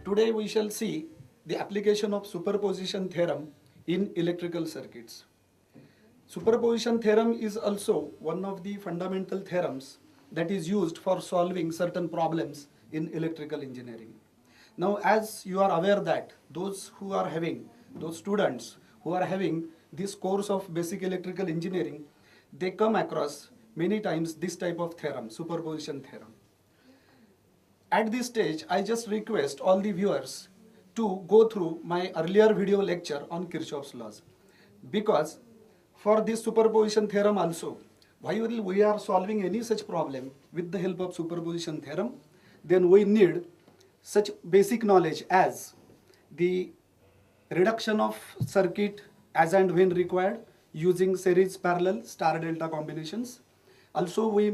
Today we shall see the application of superposition theorem in electrical circuits. Superposition theorem is also one of the fundamental theorems that is used for solving certain problems in electrical engineering. Now, as you are aware that those students who are having this course of basic electrical engineering, they come across many times this type of theorem, superposition theorem. At this stage, I just request all the viewers to go through my earlier video lecture on Kirchhoff's laws, because for this superposition theorem also, while we are solving any such problem with the help of superposition theorem, then we need such basic knowledge as the reduction of circuit as and when required using series, parallel, star delta combinations. Also we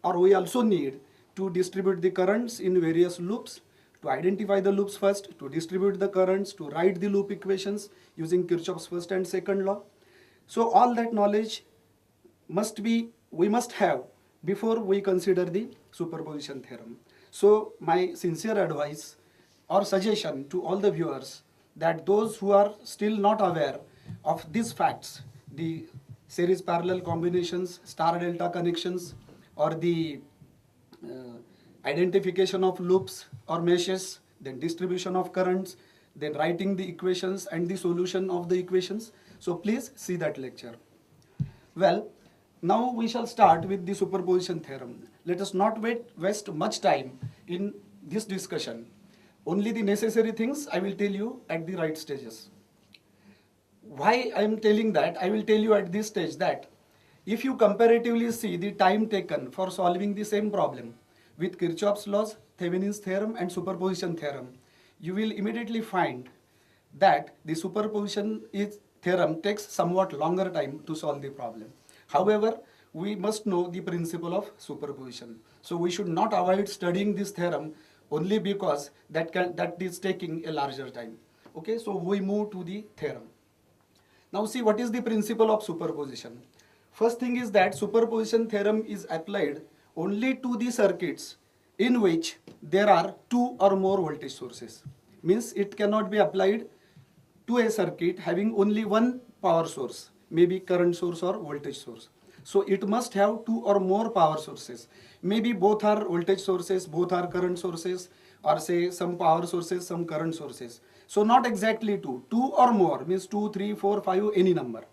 also need to distribute the currents in various loops, to identify the loops first, to distribute the currents, to write the loop equations using Kirchhoff's first and second law. So all that knowledge we must have before we consider the superposition theorem. So my sincere advice or suggestion to all the viewers, that those who are still not aware of these facts, the series parallel combinations, star delta connections, or the identification of loops or meshes, then distribution of currents, then writing the equations and the solution of the equations. So please see that lecture. Well, now we shall start with the superposition theorem. Let us not waste much time in this discussion. Only the necessary things I will tell you at the right stages. Why I am telling that? I will tell you at this stage that if you comparatively see the time taken for solving the same problem with Kirchhoff's laws, Thevenin's theorem and superposition theorem, you will immediately find that the superposition theorem takes somewhat longer time to solve the problem. However, we must know the principle of superposition. So we should not avoid studying this theorem only because that is taking a larger time. Okay, so we move to the theorem. Now see, what is the principle of superposition? First thing is that superposition theorem is applied only to the circuits in which there are two or more voltage sources. Means it cannot be applied to a circuit having only one power source, maybe current source or voltage source. So it must have two or more power sources. Maybe both are voltage sources, both are current sources, or say some power sources, some current sources. So not exactly two. Two or more means 2, 3, 4, 5, any number.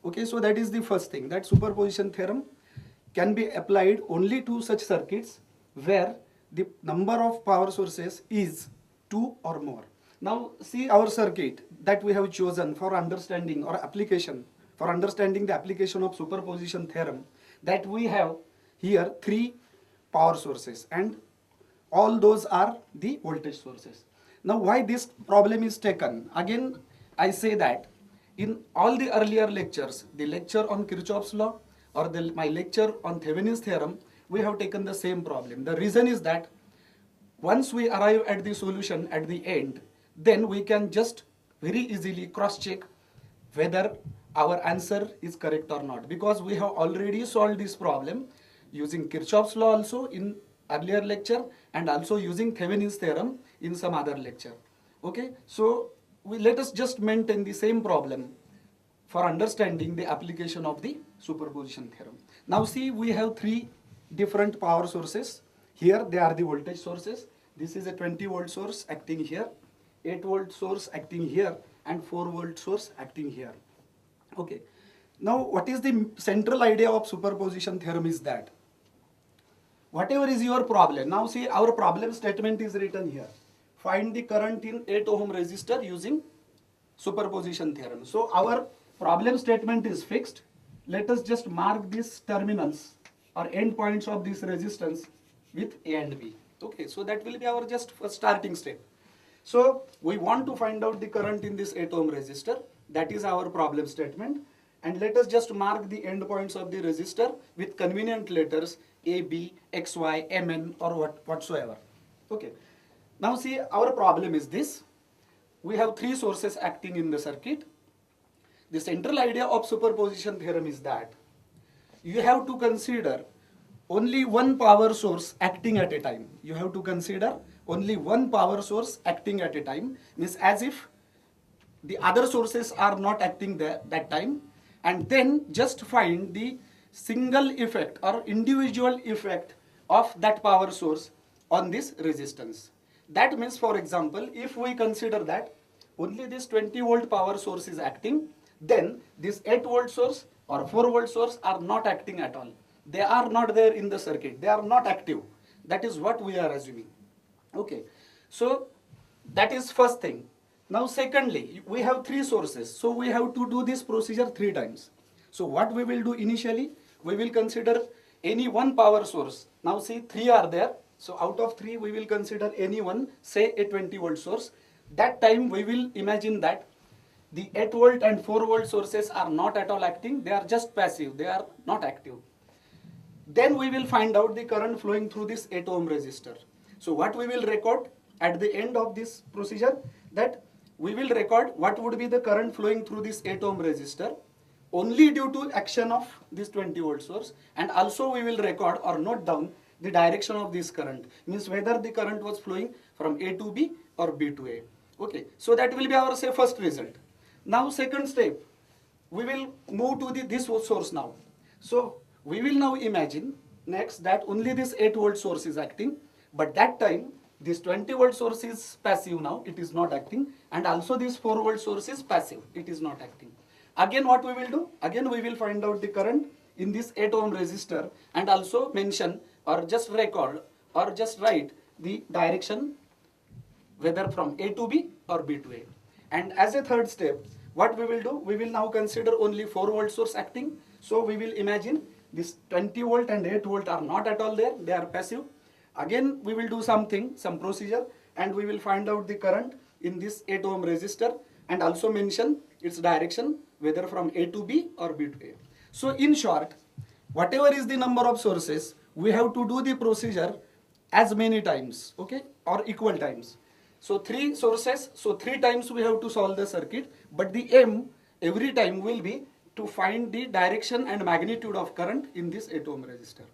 Okay, so that is the first thing, that superposition theorem can be applied only to such circuits where the number of power sources is two or more. Now see our circuit that we have chosen for understanding or application, for understanding the application of superposition theorem, that we have here three power sources and all those are the voltage sources. Now why this problem is taken? Again, I say that in all the earlier lectures, the lecture on Kirchhoff's law or my lecture on Thevenin's theorem, we have taken the same problem. The reason is that once we arrive at the solution at the end, then we can just very easily cross-check whether our answer is correct or not, because we have already solved this problem using Kirchhoff's law also in earlier lecture and also using Thevenin's theorem in some other lecture. Okay, so let us just maintain the same problem for understanding the application of the superposition theorem. Now see, we have three different power sources. Here they are the voltage sources. This is a 20 volt source acting here, 8 volt source acting here, and 4 volt source acting here. Okay, now what is the central idea of superposition theorem is that whatever is your problem, now see our problem statement is written here. Find the current in 8 ohm resistor using superposition theorem. So our problem statement is fixed. Let us just mark these terminals or end points of this resistance with A and B. Okay, so that will be our just first starting step. So we want to find out the current in this 8 ohm resistor. That is our problem statement. And let us just mark the end points of the resistor with convenient letters A, B, X, Y, Mn or whatsoever. Okay. Now see, our problem is this. We have three sources acting in the circuit. The central idea of superposition theorem is that you have to consider only one power source acting at a time. You have to consider only one power source acting at a time, means as if the other sources are not acting there that time, and then just find the single effect or individual effect of that power source on this resistance. That means, for example, if we consider that only this 20 volt power source is acting, then this 8 volt source or 4 volt source are not acting at all. They are not there in the circuit. They are not active. That is what we are assuming. Okay. So that is first thing. Now secondly, we have three sources. So we have to do this procedure three times. So what we will do initially, we will consider any one power source. Now see, three are there. So out of three, we will consider any one, say a 20 volt source. That time we will imagine that the 8 volt and 4 volt sources are not at all acting. They are just passive. They are not active. Then we will find out the current flowing through this 8 ohm resistor. So what we will record at the end of this procedure, that we will record what would be the current flowing through this 8 ohm resistor only due to action of this 20 volt source, and also we will record or note down the direction of this current, means whether the current was flowing from A to B or B to A. Okay, so that will be our say first result. Now second step, we will move to this source now. So we will now imagine next that only this 8 volt source is acting, but that time this 20 volt source is passive now, it is not acting, and also this 4 volt source is passive, it is not acting. Again what we will do? Again we will find out the current in this 8 ohm resistor and also mention or just record or just write the direction whether from A to B or B to A. And as a third step, what we will do? We will now consider only 4 volt source acting. So we will imagine this 20 volt and 8 volt are not at all there, they are passive. Again we will do something, some procedure, and we will find out the current in this 8 ohm resistor and also mention its direction whether from A to B or B to A. So in short, whatever is the number of sources, we have to do the procedure as many times, okay, or equal times. So three sources, so three times we have to solve the circuit, but the aim every time will be to find the direction and magnitude of current in this 8 ohm resistor.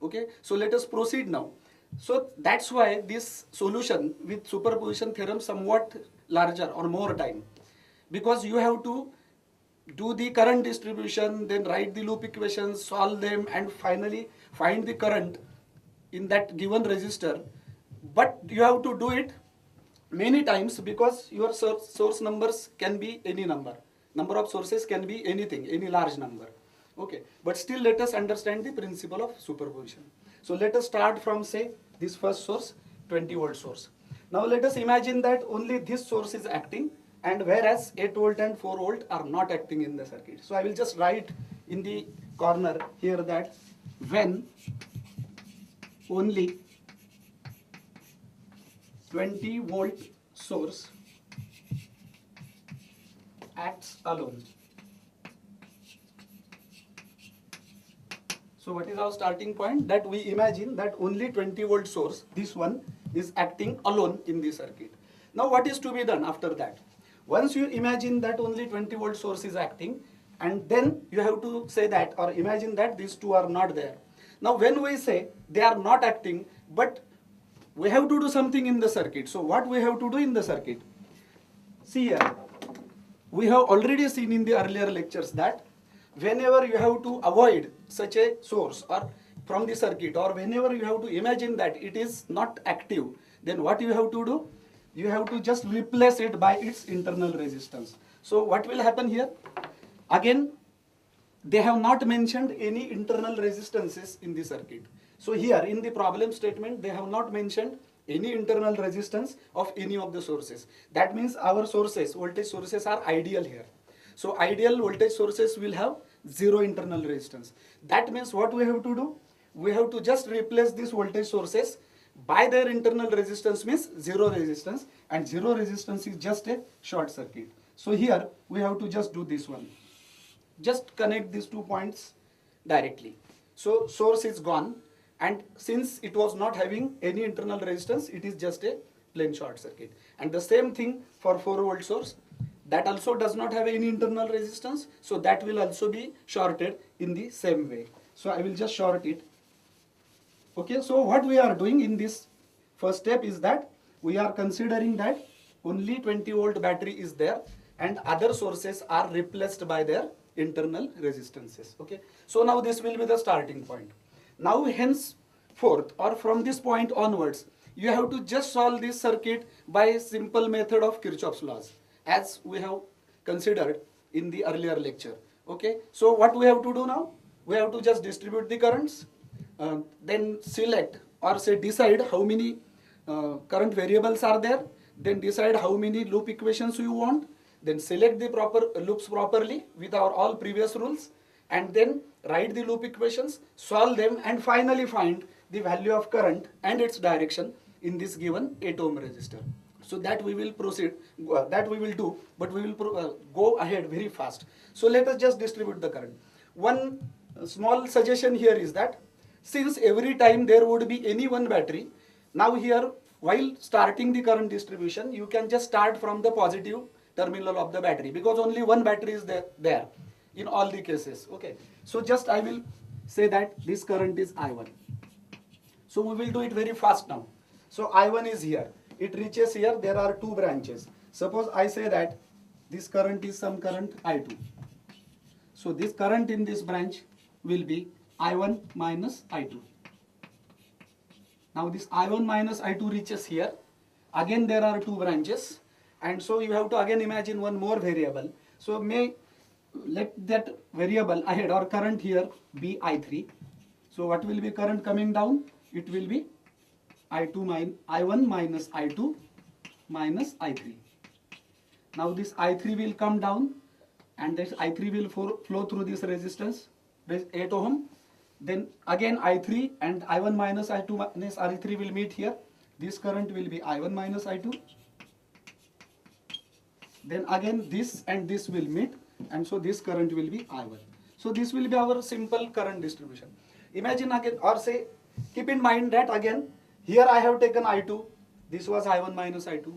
Okay, so let us proceed now. So that's why this solution with superposition theorem somewhat larger or more time, because you have to do the current distribution, then write the loop equations, solve them, and finally find the current in that given resistor. But you have to do it many times because your source numbers can be any number. Number of sources can be anything, any large number. Okay, but still let us understand the principle of superposition. So let us start from say this first source, 20 volt source. Now let us imagine that only this source is acting, and whereas 8 volt and 4 volt are not acting in the circuit. So I will just write in the corner here that when only 20 volt source acts alone. So what is our starting point? That we imagine that only 20 volt source, this one, is acting alone in the circuit. Now what is to be done after that? Once you imagine that only 20 volt source is acting, and then you have to say that or imagine that these two are not there. Now when we say they are not acting, but we have to do something in the circuit. So what we have to do in the circuit? See here, we have already seen in the earlier lectures that whenever you have to avoid such a source or from the circuit, or whenever you have to imagine that it is not active, then what you have to do? You have to just replace it by its internal resistance. So what will happen here? Again, they have not mentioned any internal resistances in the circuit. So here in the problem statement, they have not mentioned any internal resistance of any of the sources. That means our sources, voltage sources, are ideal here. So ideal voltage sources will have zero internal resistance. That means what we have to do? We have to just replace these voltage sources by their internal resistance, means zero resistance, and zero resistance is just a short circuit. So here we have to just do this one. Just connect these 2 points directly. So source is gone, and since it was not having any internal resistance, it is just a plain short circuit. And the same thing for 4 volt source, that also does not have any internal resistance, so that will also be shorted in the same way. So I will just short it. Okay, so what we are doing in this first step is that we are considering that only 20-volt battery is there and other sources are replaced by their internal resistances. Okay, so now this will be the starting point. Now henceforth or from this point onwards, you have to just solve this circuit by simple method of Kirchhoff's laws, as we have considered in the earlier lecture. Okay, so what we have to do now? We have to just distribute the currents, then select or say decide how many current variables are there, then decide how many loop equations you want, then select the proper loops properly with our all previous rules, and then write the loop equations, solve them, and finally find the value of current and its direction in this given 8 ohm resistor. So that we will proceed, that we will do, but we will go ahead very fast. So let us just distribute the current. One small suggestion here is that since every time there would be any one battery, now here while starting the current distribution, you can just start from the positive terminal of the battery, because only one battery is there in all the cases. Okay, so just I will say that this current is I1. So we will do it very fast now. So I1 is here, it reaches here, there are two branches. Suppose I say that this current is some current I2. So this current in this branch will be I1 minus I2. Now this I1 minus I2 reaches here. Again there are two branches, and so you have to again imagine one more variable. So let that variable ahead or current here be I3. So what will be current coming down? It will be I1 minus I2 minus I3. Now this I3 will come down, and this I3 will flow through this resistance, 8 ohm. Then again I3 and I1 minus I2 minus I3 will meet here. This current will be I1 minus I2. Then again this and this will meet, and so this current will be I1. So this will be our simple current distribution. Imagine again, or say, keep in mind that again, here I have taken I2, this was I1 minus I2.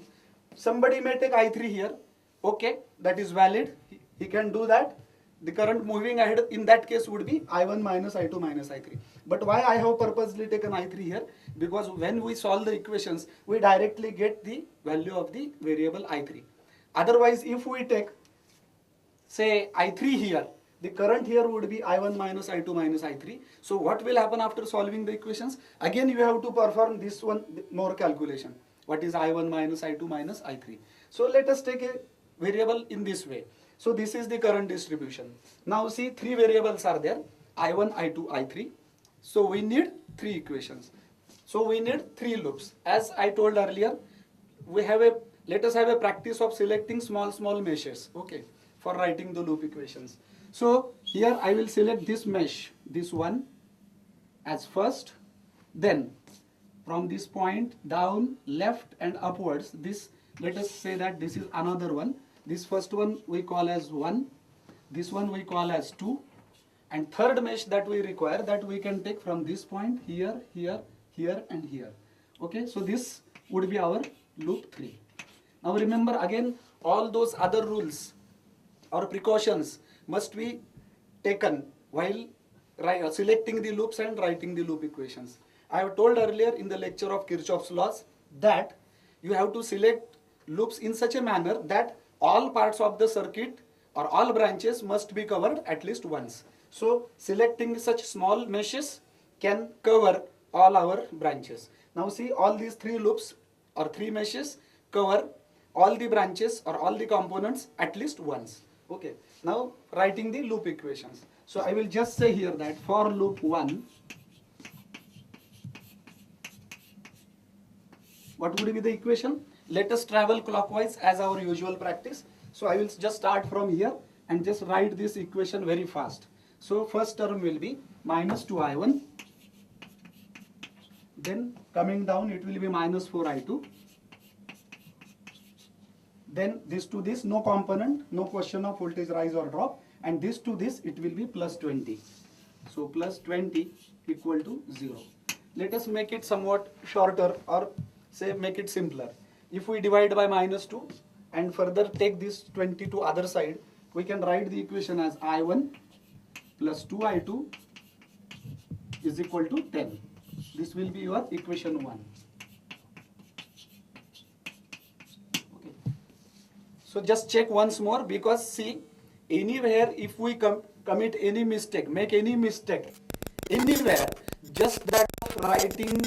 Somebody may take I3 here, okay, that is valid, he can do that. The current moving ahead in that case would be I1 minus I2 minus I3. But why I have purposely taken I3 here? Because when we solve the equations, we directly get the value of the variable I3. Otherwise, if we take, say, I3 here, the current here would be I1 minus I2 minus I3. So what will happen after solving the equations? Again, you have to perform this one more calculation. What is I1 minus I2 minus I3? So let us take a variable in this way. So this is the current distribution. Now see, three variables are there, I1, I2, I3. So we need three equations. So we need three loops. As I told earlier, let us have a practice of selecting small meshes, okay, for writing the loop equations. So here I will select this mesh, this one as first. Then from this point down, left and upwards, this, let us say that this is another one. This first one we call as 1, this one we call as 2, and third mesh that we require, that we can take from this point here, here, here and here. Okay, so this would be our loop 3. Now remember again, all those other rules or precautions must be taken while selecting the loops and writing the loop equations. I have told earlier in the lecture of Kirchhoff's laws that you have to select loops in such a manner that all parts of the circuit or all branches must be covered at least once. So selecting such small meshes can cover all our branches. Now see, all these three loops or three meshes cover all the branches or all the components at least once. Okay, now writing the loop equations. So I will just say here that for loop 1, what would be the equation? Let us travel clockwise as our usual practice. So I will just start from here and just write this equation very fast. So first term will be minus 2I1. Then coming down it will be minus 4I2. Then this to this, no component, no question of voltage rise or drop. And this to this, it will be plus 20. So plus 20 equal to 0. Let us make it somewhat shorter, or say make it simpler. If we divide by minus 2 and further take this 20 to other side, we can write the equation as I1 plus 2I2 is equal to 10. This will be your equation 1. Okay. So just check once more, because see, anywhere if we commit any mistake, make any mistake, anywhere, just that of writing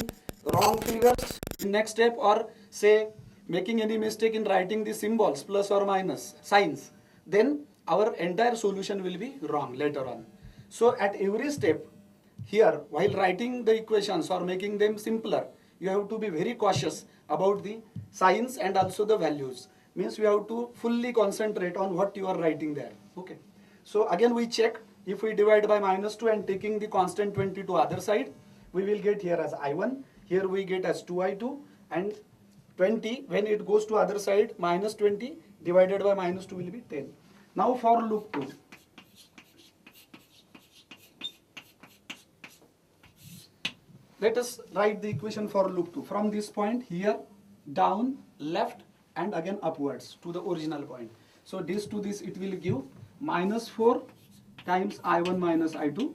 wrong figures in next step, or say making any mistake in writing the symbols plus or minus signs, then our entire solution will be wrong later on. So at every step here, while writing the equations or making them simpler, you have to be very cautious about the signs and also the values. Means you have to fully concentrate on what you are writing there. Okay. So again we check, if we divide by -2 and taking the constant 20 to other side, we will get here as I1, here we get as 2I2, and 20 when it goes to other side, -20 divided by -2 will be 10. Now for loop 2. Let us write the equation for loop 2. From this point here, down, left, and again upwards to the original point. So this to this it will give -4 times I1 minus I2.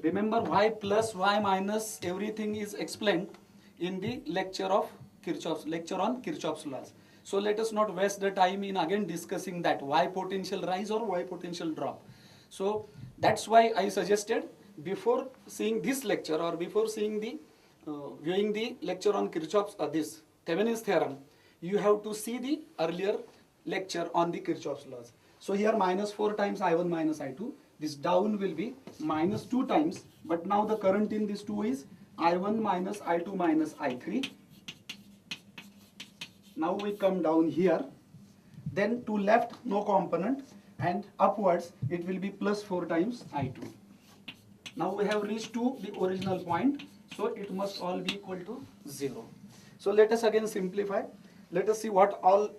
Remember, y plus y minus everything is explained in the lecture on Kirchhoff's laws. So let us not waste the time in again discussing that y potential rise or y potential drop. So that's why I suggested, before seeing this lecture or before seeing the viewing the lecture on Kirchhoff's this Thevenin's theorem, you have to see the earlier lecture on the Kirchhoff's laws. So here -4 times I1 minus I2. This down will be -2 times, but now the current in this 2 is I1 minus I2 minus I3. Now we come down here, then to left no component, and upwards it will be +4 times I2. Now we have reached to the original point, so it must all be equal to 0. So let us again simplify. Let us see what all,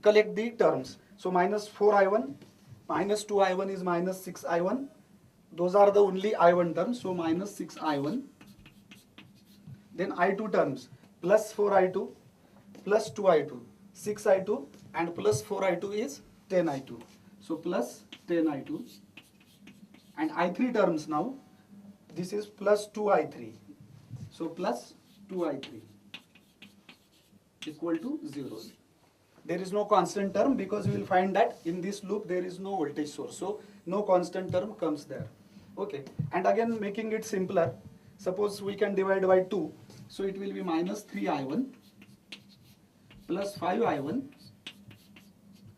collect the terms. So -4I1, -2I1 is -6I1. Those are the only I1 terms, so -6I1. Then I2 terms, +4I2, +2I2, 6I2, and +4I2 is 10I2. So +10I2. And I3 terms now, this is +2I3. So +2I3 equal to 0. There is no constant term, because we will find that in this loop there is no voltage source. So no constant term comes there. Okay. And again making it simpler, suppose we can divide by 2. So it will be -3I1 plus 5I1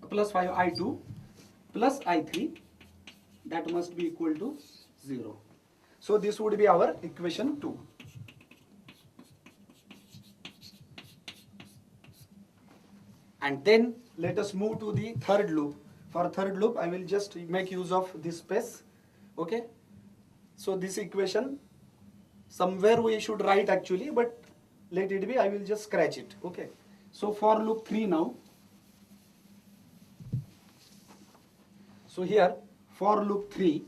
plus 5I2 plus I3. That must be equal to 0. So this would be our equation 2. And then let us move to the third loop. For third loop, I will just make use of this space. Okay. So this equation, somewhere we should write actually, but let it be, I will just scratch it. Okay. So for loop 3 now. So here, for loop 3.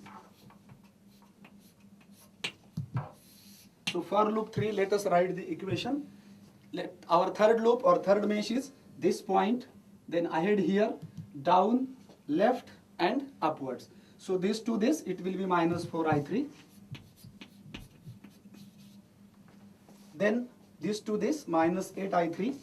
So for loop 3, let us write the equation. Our third loop or third mesh is this point, then ahead here, down, left, and upwards. So this to this, it will be -4I3. Then this to this, -8I3.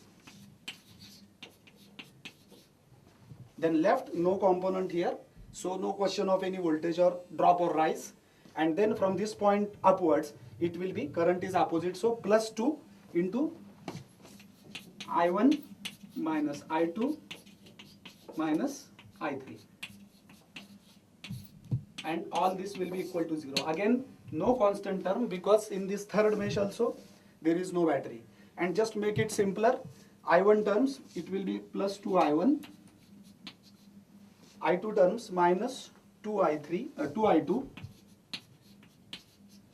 Then left, no component here, so no question of any voltage or drop or rise. And then from this point upwards, it will be, current is opposite, so +2 into I1 minus I2 minus I3. And all this will be equal to 0. Again, no constant term, because in this third mesh also, there is no battery. And just make it simpler, I1 terms, it will be +2I1. I2 terms -2I2.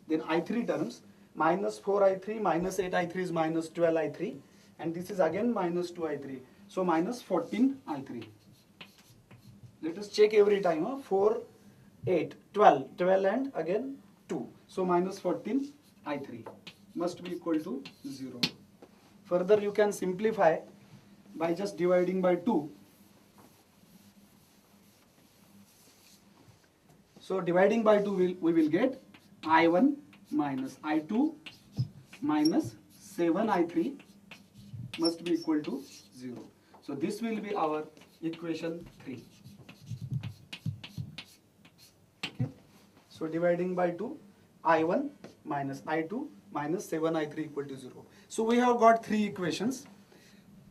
Then I3 terms, -4I3 minus 8I3 is -12I3. And this is again -2I3. So -14I3. Let us check every time. 4, 8, 12. 12 and again 2. So -14I3 must be equal to 0. Further you can simplify by just dividing by 2. So dividing by 2 we will get I1 minus I2 minus 7I3 must be equal to 0. So this will be our equation 3. Okay. So dividing by 2, I1 minus I2 minus 7I3 equal to 0. So we have got 3 equations.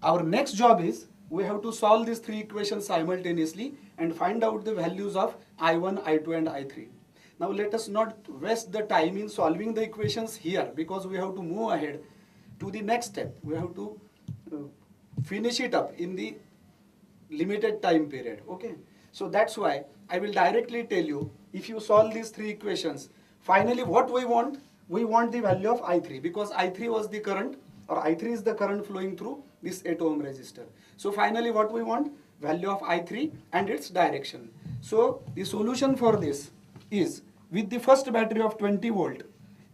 Our next job is we have to solve these 3 equations simultaneously and find out the values of I1, I2 and I3. Now let us not waste the time in solving the equations here, because we have to move ahead to the next step. We have to finish it up in the limited time period. Okay, so that's why I will directly tell you, if you solve these 3 equations, finally what we want the value of I3, because I3 was the current, or I3 is the current flowing through this 8 ohm resistor. So finally what we want, value of I3 and its direction. So the solution for this is, with the first battery of 20 volt,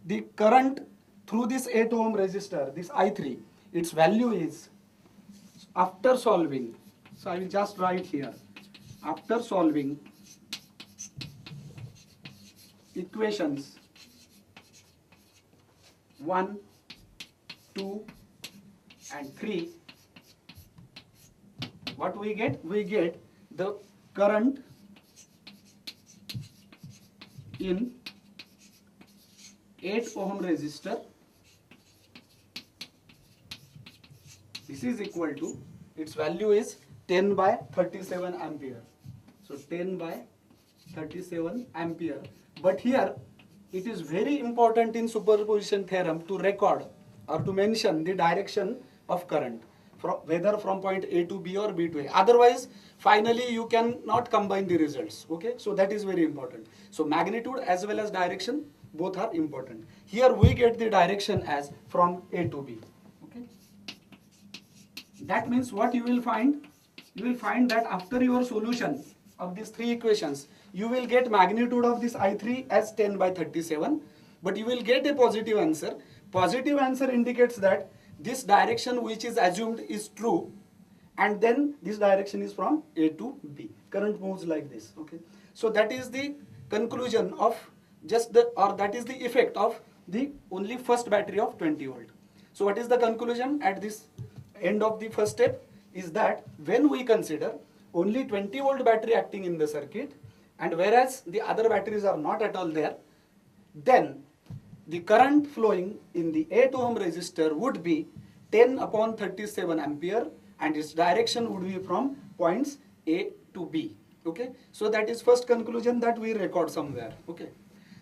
the current through this 8 ohm resistor, this I3, its value is, after solving, so I will just write here, after solving equations 1, 2 and 3, what we get? We get the current in 8 ohm resistor. This is equal to, its value is 10 by 37 ampere. So 10 by 37 ampere. But here it is very important in superposition theorem to record or to mention the direction of current, whether from point A to B or B to A. Otherwise, finally you cannot combine the results. Okay, so that is very important. So magnitude as well as direction, both are important. Here we get the direction as from A to B. Okay, that means what you will find? You will find that after your solution of these 3 equations, you will get magnitude of this I3 as 10 by 37, but you will get a positive answer. Positive answer indicates that this direction which is assumed is true, and then this direction is from A to B. Current moves like this. Okay, so that is the conclusion of that is the effect of the only first battery of 20 volt. So what is the conclusion at this end of the first step? Is that when we consider only 20 volt battery acting in the circuit, and whereas the other batteries are not at all there, then the current flowing in the 8 ohm resistor would be 10 upon 37 ampere, and its direction would be from points A to B. Okay, so that is first conclusion that we record somewhere. Okay,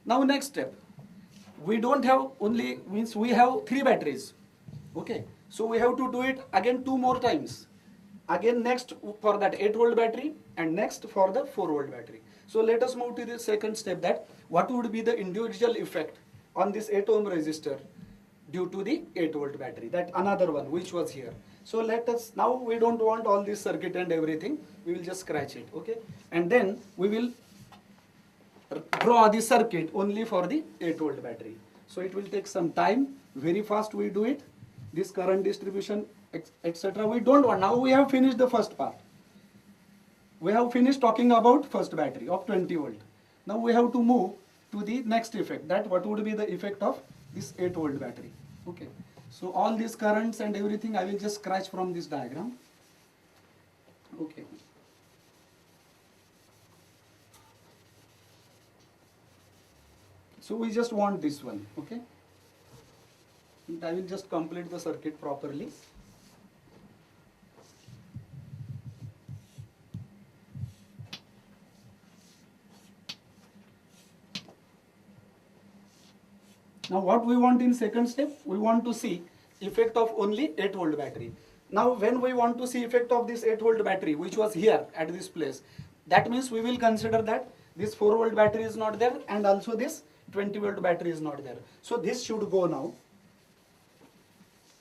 now next step, we don't have only, means we have 3 batteries. Okay, so we have to do it again 2 more times. Again next for that 8 volt battery, and next for the 4 volt battery. So let us move to the second step, that what would be the individual effect on this 8 ohm resistor due to the 8 volt battery, that another one which was here. So let us, now we don't want all this circuit and everything, we will just scratch it. Okay, and then we will draw the circuit only for the 8 volt battery. So it will take some time, very fast we do it, this current distribution, etc. We don't want. Now we have finished the first part. We have finished talking about first battery of 20 volt. Now we have to move to the next effect, that what would be the effect of this 8 volt battery. Okay, so all these currents and everything I will just scratch from this diagram. Okay, so we just want this one. Okay, and I will just complete the circuit properly. Now what we want in second step, we want to see effect of only 8 volt battery. Now when we want to see effect of this 8 volt battery which was here at this place, that means we will consider that this 4 volt battery is not there, and also this 20 volt battery is not there. So this should go now.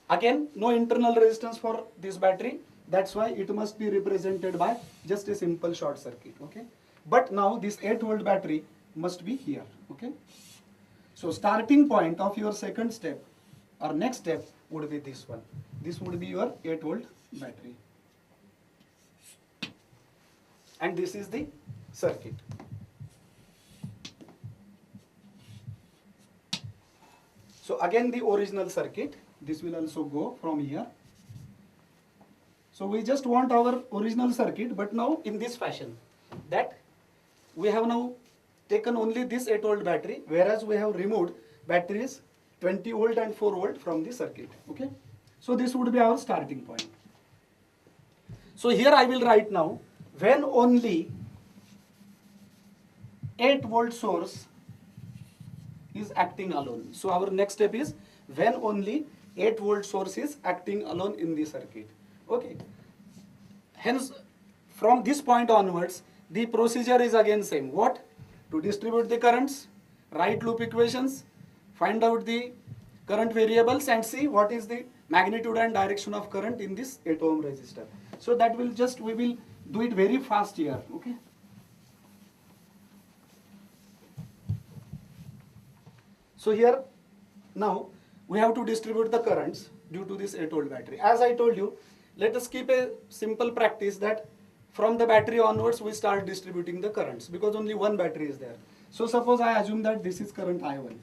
Again, no internal resistance for this battery, that's why it must be represented by just a simple short circuit. Okay, but now this 8 volt battery must be here. Okay, so starting point of your second step or next step would be this one. This would be your 8 volt battery, and this is the circuit. So again the original circuit, this will also go from here. So we just want our original circuit, but now in this fashion, that we have now taken only this 8 volt battery, whereas we have removed batteries 20 volt and 4 volt from the circuit. Okay. So this would be our starting point. So here I will write now, when only 8 volt source is acting alone. So our next step is when only 8 volt source is acting alone in the circuit. Okay. Hence, from this point onwards, the procedure is again same. What? To distribute the currents, write loop equations, find out the current variables and see what is the magnitude and direction of current in this 8 ohm resistor. So that will just, we will do it very fast here. Okay. So here, now we have to distribute the currents due to this 8 volt battery. As I told you, let us keep a simple practice that from the battery onwards we start distributing the currents because only one battery is there. So suppose I assume that this is current I1.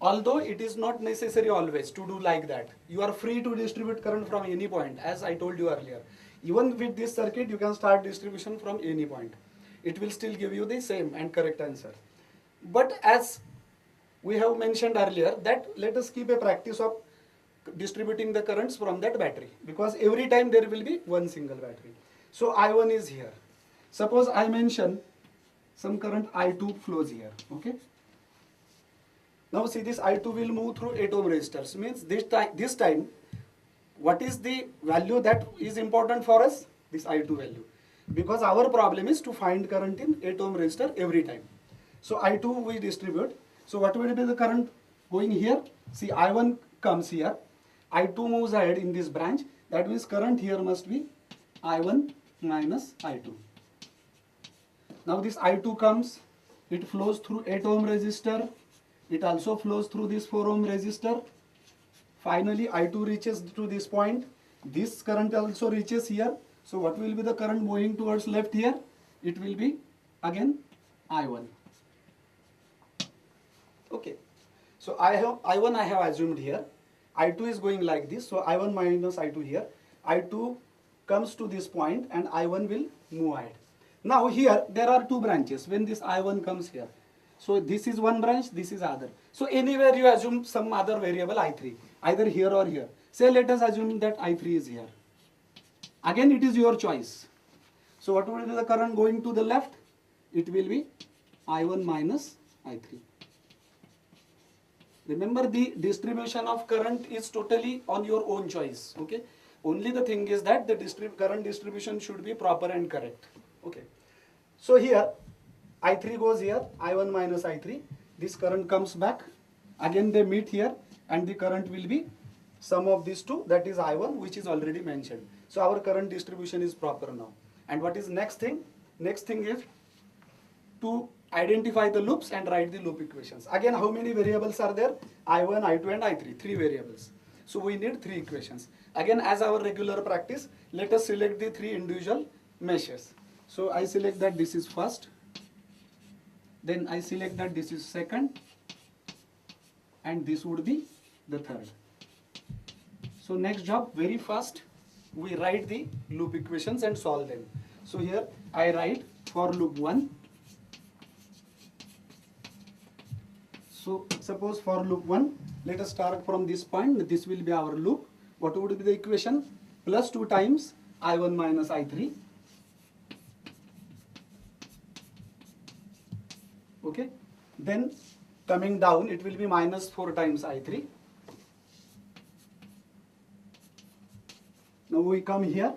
Although it is not necessary always to do like that. You are free to distribute current from any point, as I told you earlier. Even with this circuit, you can start distribution from any point. It will still give you the same and correct answer. But as we have mentioned earlier, that let us keep a practice of distributing the currents from that battery, because every time there will be one single battery. So I1 is here. Suppose I mention some current I2 flows here. Okay. Now see, this I2 will move through 8 ohm resistors. Means this time, what is the value that is important for us? This I2 value. Because our problem is to find current in 8 ohm resistor every time. So I2 we distribute. So what will be the current going here? See, I1 comes here. I2 moves ahead in this branch. That means current here must be I1 minus I2. Now this I2 comes. It flows through 8 ohm resistor. It also flows through this 4 ohm resistor. Finally, I2 reaches to this point. This current also reaches here. So what will be the current moving towards left here? It will be again I1. Okay. So I1 I have assumed here. I2 is going like this. So I1 minus I2 here. I2 comes to this point and I1 will move ahead. Now here there are two branches when this I1 comes here. So this is one branch, this is other. So anywhere you assume some other variable I3, either here or here. Say let us assume that I3 is here. Again it is your choice. So what will be the current going to the left? It will be I1 minus I3. Remember, the distribution of current is totally on your own choice. Okay. Only the thing is that the current distribution should be proper and correct. Okay. So here I3 goes here, I1 minus I3. This current comes back. Again they meet here and the current will be sum of these two, that is I1, which is already mentioned. So our current distribution is proper now. And what is next thing? Next thing is to identify the loops and write the loop equations. Again, how many variables are there? I1, I2 and I3, 3 variables. So we need 3 equations. Again, as our regular practice, let us select the 3 individual meshes. So I select that this is first, then I select that this is second, and this would be the third. So next job, very fast, we write the loop equations and solve them. So here I write for loop 1. So suppose for loop 1, let us start from this point. This will be our loop. What would be the equation? Plus 2 times I1 minus I3. Okay. Then coming down, it will be minus 4 times I3. Now we come here.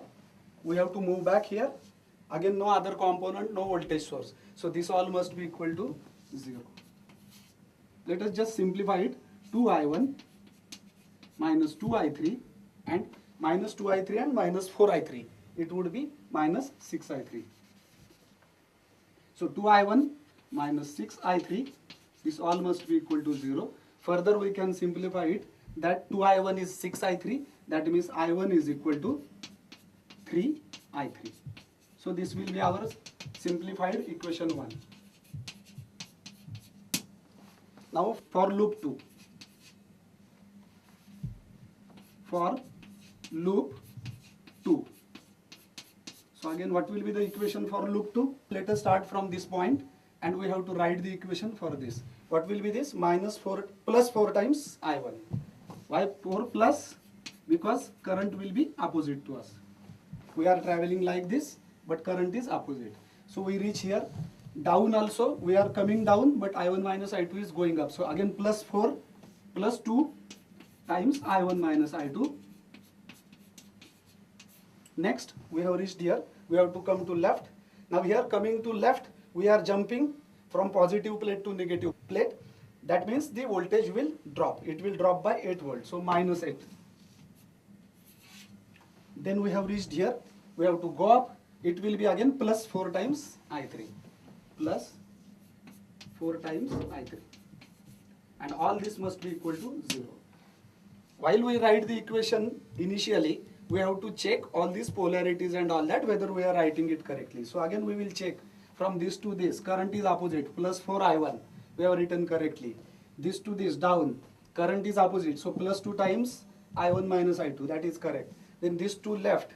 We have to move back here. Again, no other component, no voltage source. So this all must be equal to 0. Let us just simplify it. 2I1 minus 2I3 and minus 2I3 and minus 4I3. It would be minus 6I3. So 2I1 minus 6I3, this all must be equal to 0. Further we can simplify it that 2I1 is 6I3, that means I1 is equal to 3I3. So this will be our simplified equation 1. Now for loop 2, for loop 2. So again, what will be the equation for loop 2? Let us start from this point and we have to write the equation for this. What will be this? Minus 4 plus 4 times I1. Why 4 plus? Because current will be opposite to us. We are traveling like this, but current is opposite. So we reach here. Down also, we are coming down, but I1 minus I2 is going up. So again, plus 4 plus 2 times I1 minus I2. Next, we have reached here. We have to come to left. Now here, coming to left, we are jumping from positive plate to negative plate. That means the voltage will drop. It will drop by 8 volts. So minus 8. Then we have reached here. We have to go up. It will be again plus 4 times I3. Plus 4 times I3. And all this must be equal to 0. While we write the equation initially, we have to check all these polarities and all that, whether we are writing it correctly. So again, we will check from this to this. Current is opposite. Plus 4 I1. We have written correctly. This to this down. Current is opposite. So plus 2 times I1 minus I2. That is correct. Then this to left.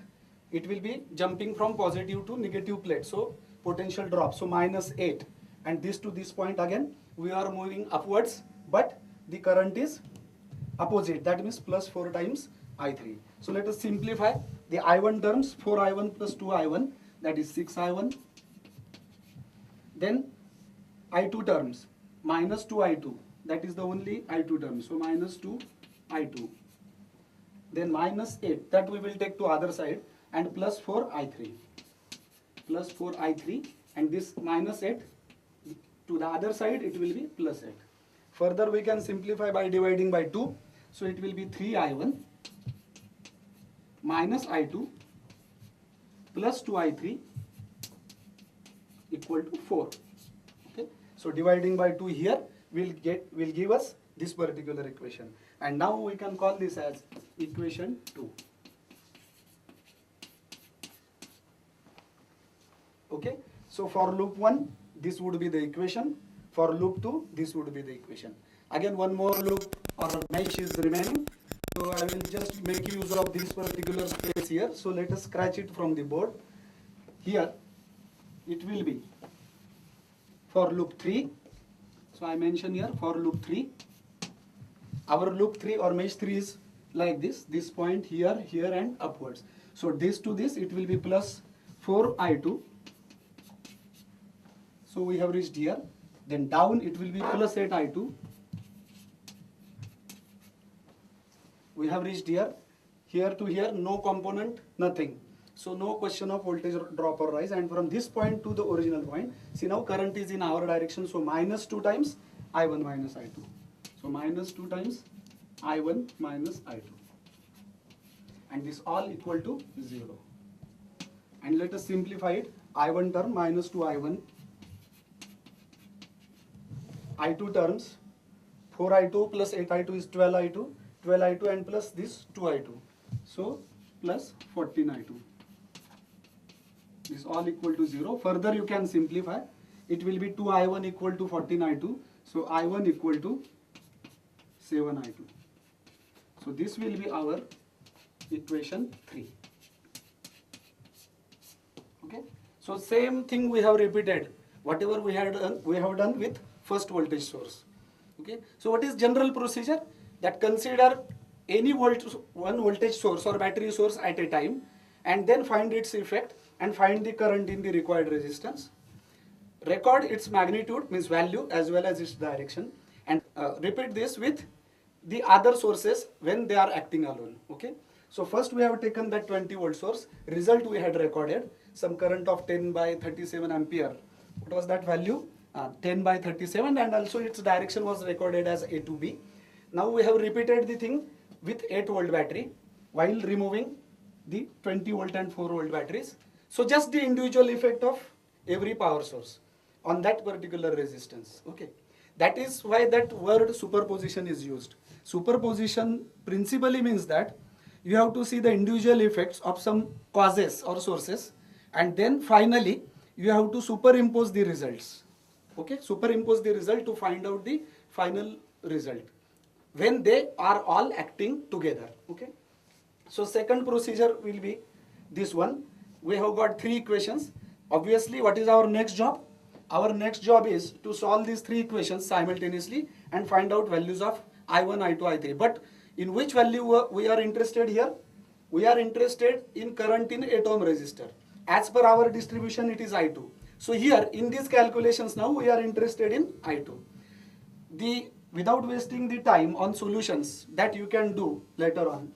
It will be jumping from positive to negative plate. So potential drop. So minus 8. And this to this point again, we are moving upwards. But the current is opposite. That means plus 4 times I3. So let us simplify the I1 terms. 4I1 plus 2I1. That is 6I1. Then I2 terms. Minus 2I2. That is the only I2 term. So minus 2I2. Then minus 8. That we will take to other side. And plus 4I3. Plus 4I3. And this minus 8. To the other side, it will be plus 8. Further, we can simplify by dividing by 2. So it will be 3I1 minus I2 plus 2I3 equal to 4. Okay. So dividing by 2 here will give us this particular equation. And now we can call this as equation 2. Okay. So for loop 1, this would be the equation. For loop 2, this would be the equation. Again, one more loop or mesh is remaining. So I will just make use of this particular space here. So let us scratch it from the board. Here, it will be for loop 3. So I mention here for loop 3. Our loop 3 or mesh 3 is like this. This point here, here and upwards. So this to this, it will be plus 4I2. So we have reached here. Then down it will be plus 8I2. We have reached here. Here to here, no component, nothing. So no question of voltage drop or rise. And from this point to the original point, see now current is in our direction. So minus 2 times I1 minus I2. So minus 2 times I1 minus I2. And this all equal to 0. And let us simplify it. I1 term minus 2I1. I2 terms, 4I2 plus 8I2 is 12I2, 12I2 and plus this 2I2. So plus 14I2. This all equal to 0. Further you can simplify. It will be 2I1 equal to 14I2. So I1 equal to 7I2. So this will be our equation 3. Okay. So same thing we have repeated. Whatever we have done with first voltage source. Okay. So what is general procedure? That consider any one voltage source or battery source at a time and then find its effect and find the current in the required resistance. Record its magnitude, means value, as well as its direction, and repeat this with the other sources when they are acting alone. Okay. So first we have taken that 20 volt source. Result we had recorded some current of 10 by 37 ampere. What was that value? 10 by 37, and also its direction was recorded as A to B. Now we have repeated the thing with 8 volt battery while removing the 20 volt and 4 volt batteries. So just the individual effect of every power source on that particular resistance. Okay. That is why that word superposition is used. Superposition principally means that you have to see the individual effects of some causes or sources, and then finally you have to superimpose the results. Okay, superimpose the result to find out the final result when they are all acting together. Okay, So second procedure will be this one. We have got three equations. Obviously, what is our next job? Our next job is to solve these three equations simultaneously and find out values of I1, I2, I3. But in which value we are interested here? We are interested in current in 8 ohm resistor. As per our distribution, it is I2. So here in these calculations now we are interested in I2. Without wasting the time on solutions that you can do later on,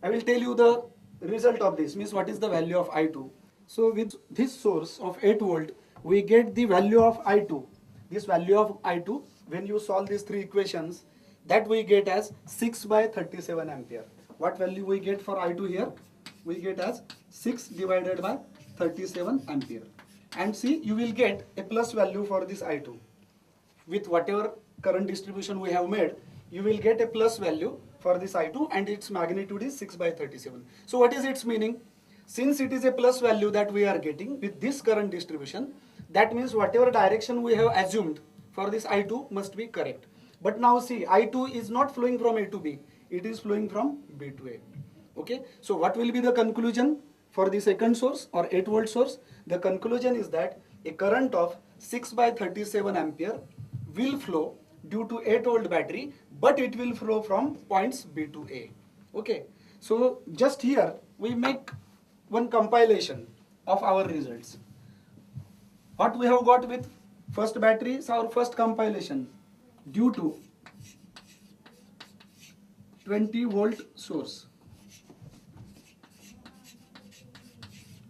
I will tell you the result of this, means what is the value of I2. So with this source of 8 volt, we get the value of I2. This value of I2, when you solve these three equations, that we get as 6 by 37 ampere. What value we get for I2 here? We get as 6 divided by 37 ampere. And see, you will get a plus value for this I2. With whatever current distribution we have made, you will get a plus value for this I2 and its magnitude is 6 by 37. So what is its meaning? Since it is a plus value that we are getting with this current distribution, that means whatever direction we have assumed for this I2 must be correct. But now see, I2 is not flowing from A to B, it is flowing from B to A. Okay, so what will be the conclusion for the second source or 8 volt source? The conclusion is that a current of 6 by 37 ampere will flow due to 8 volt battery, but it will flow from points B to A. Okay, so just here we make one compilation of our results. What we have got with first battery is our first compilation. Due to 20 volt source,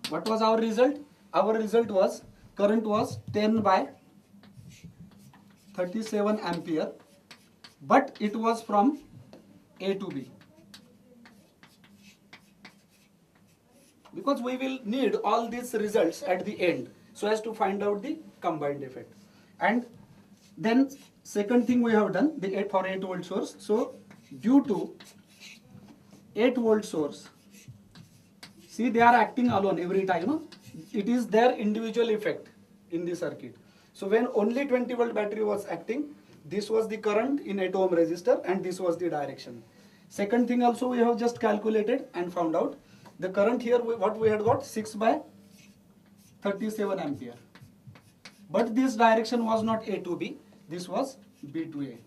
what was our result? Our result was current was 10 by 37 ampere, but it was from A to B. Because we will need all these results at the end so as to find out the combined effect. And then second thing we have done, the 8 volt source. So due to 8 volt source, see, they are acting alone every time. It is their individual effect in the circuit. So when only 20 volt battery was acting, this was the current in 8 ohm resistor and this was the direction. Second thing also we have just calculated and found out the current here, what we had got, 6 by 37 ampere. But this direction was not A to B, this was B to A.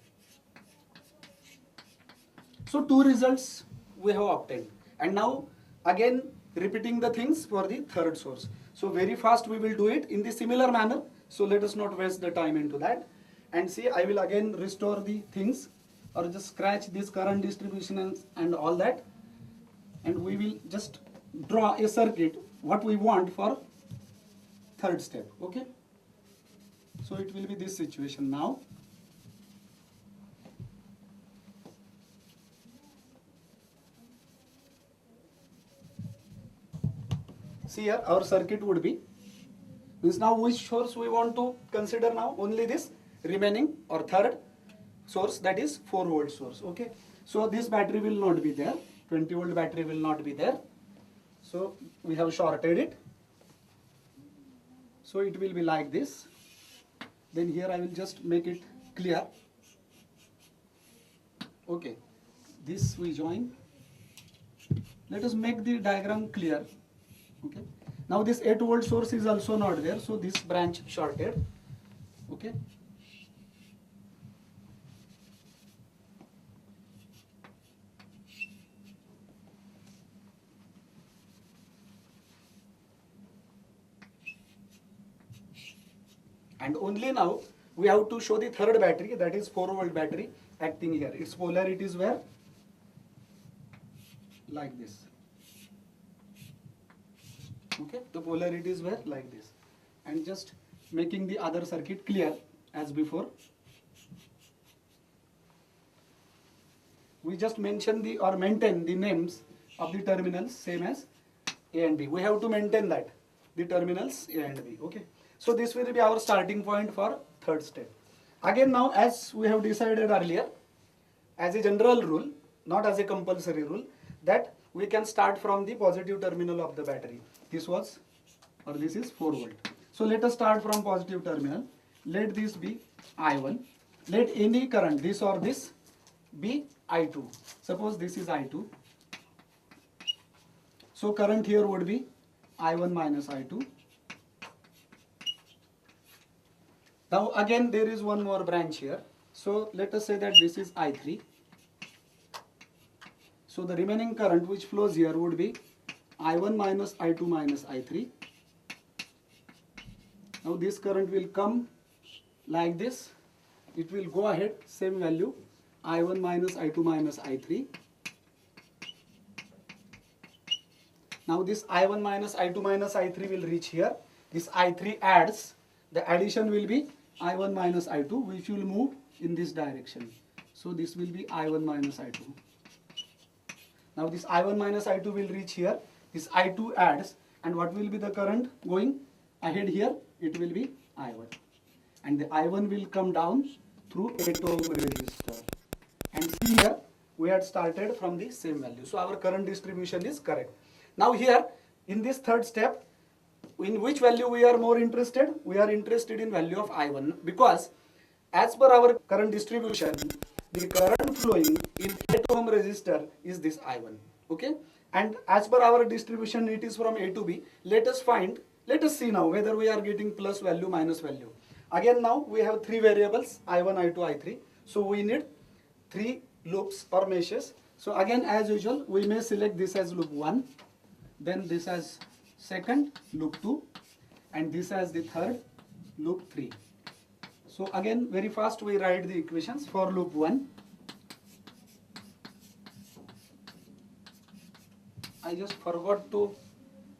So two results we have obtained. And now again repeating the things for the third source. So very fast we will do it in the similar manner. So let us not waste the time into that. And see, I will again restore the things or just scratch this current distribution and all that. And we will just draw a circuit what we want for third step. Okay, so it will be this situation now. See here our circuit would be, means now which source we want to consider now? Only this remaining or third source, that is 4 volt source. Okay, so this battery will not be there, 20 volt battery will not be there. So we have shorted it. So it will be like this. Then here I will just make it clear. Okay, this we join. Let us make the diagram clear. Okay, now this 8 volt source is also not there, so this branch shorted. Okay, and only now we have to show the third battery, that is 4 volt battery acting here. Its polarity is where? Like this. Okay, the polarity is where? Like this. And just making the other circuit clear as before. We just mention the or maintain the names of the terminals same as A and B. We have to maintain that, the terminals A and B. Okay, so this will be our starting point for third step. Again now, as we have decided earlier, as a general rule, not as a compulsory rule, that we can start from the positive terminal of the battery. This was, or this is 4 volt. So let us start from positive terminal. Let this be I1. Let any current, this or this, be I2. Suppose this is I2. So current here would be I1 minus I2. Now again there is one more branch here. So let us say that this is I3. So the remaining current which flows here would be I1 minus I2 minus I3. Now this current will come like this. It will go ahead, same value, I1 minus I2 minus I3. Now this I1 minus I2 minus I3 will reach here. This I3 adds, the addition will be I1 minus I2, which will move in this direction. So this will be I1 minus I2. Now this I1 minus I2 will reach here. This I2 adds, and what will be the current going ahead here? It will be I1. And the I1 will come down through 8 ohm resistor. And see here, we had started from the same value. So our current distribution is correct. Now here, in this third step, in which value we are more interested? We are interested in value of I1, because as per our current distribution, the current flowing in 8 ohm resistor is this I1. Okay? And as per our distribution, it is from A to B. Let us see now whether we are getting plus value, minus value. Again now we have three variables, I1, I2, I3. So we need three loops or meshes. So again, as usual, we may select this as loop 1, then this as second, loop 2, and this as the third, loop 3. So again, very fast we write the equations for loop 1. I just forgot to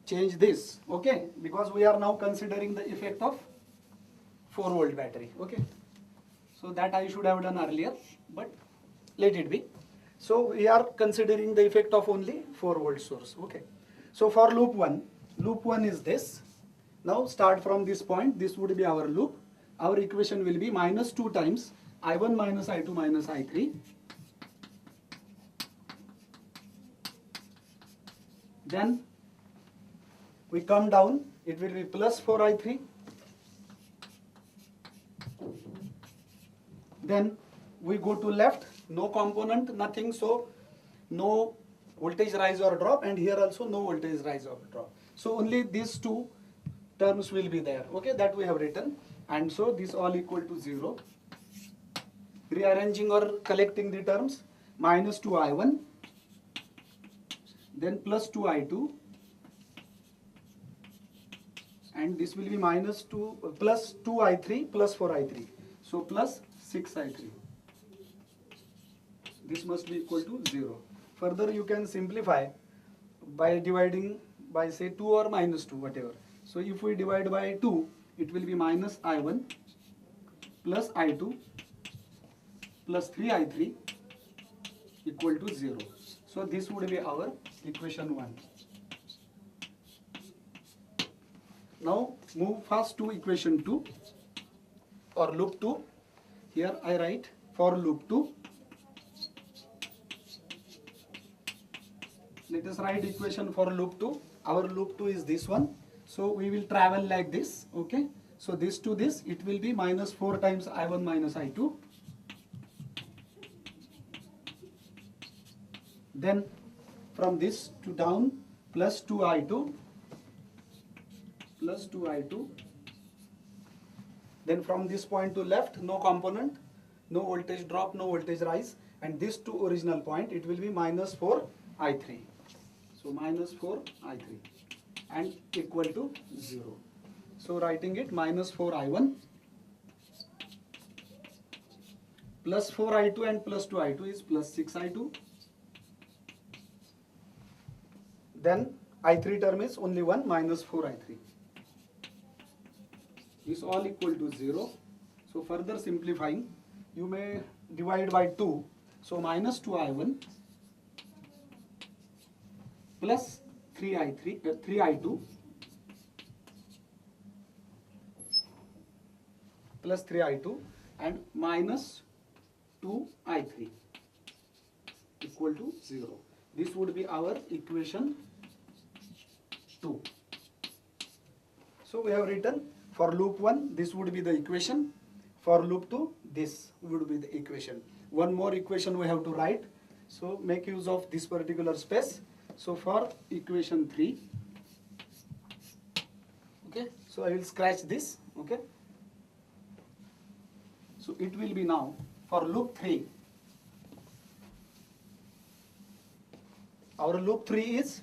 change this, okay, because we are now considering the effect of 4-volt battery, okay. So that I should have done earlier, but let it be. So we are considering the effect of only 4-volt source, okay. So for loop 1 is this. Now start from this point, this would be our loop. Our equation will be minus 2 times I1 minus I2 minus I3. Then we come down, it will be plus 4I3. Then we go to left, no component, nothing, so no voltage rise or drop, and here also no voltage rise or drop. So only these two terms will be there, okay, that we have written. And so this all equal to 0. Rearranging or collecting the terms, minus 2I1, then plus 2I2, and this will be minus 2 plus 2I3 plus 4I3. So plus 6I3. This must be equal to 0. Further you can simplify by dividing by say 2 or minus 2, whatever. So if we divide by 2, it will be minus I1 plus I2 plus 3I3 equal to 0. So this would be our equation 1. Now move first to equation 2 or loop 2. Here I write for loop 2. Let us write equation for loop 2. Our loop 2 is this one. So we will travel like this, okay. So this to this, it will be minus 4 times I1 minus I2. Then from this to down, plus 2I2, plus 2I2. Then from this point to left, no component, no voltage drop, no voltage rise. And this to original point, it will be minus 4I3. So minus 4I3 and equal to 0. So writing it minus 4I1 plus 4I2 and plus 2I2 is plus 6I2. Then I3 term is only 1 minus 4I3. This all equal to 0. So further simplifying, you may divide by 2. So minus 2I1 plus 3I2 plus 3I2 and minus 2I3 equal to 0. This would be our equation 2. So we have written for loop 1, this would be the equation. For loop 2, this would be the equation. One more equation we have to write. So make use of this particular space. So for equation 3, okay, so I will scratch this, okay. So it will be now for loop 3. Our loop 3 is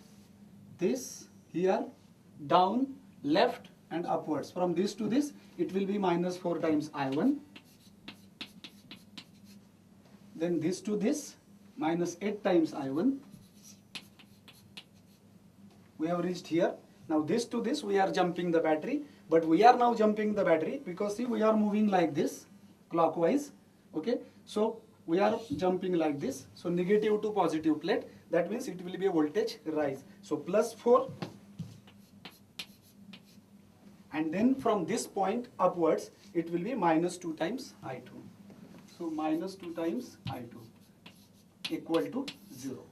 this here, down, left and upwards. From this to this, it will be minus 4 times I1. Then this to this, minus 8 times I1. We have reached here. Now this to this, we are jumping the battery. But we are now jumping the battery because see, we are moving like this, clockwise. Okay. So we are jumping like this. So negative to positive plate. That means it will be a voltage rise. So plus 4. And then from this point upwards, it will be minus 2 times I2. So minus 2 times I2 equal to 0.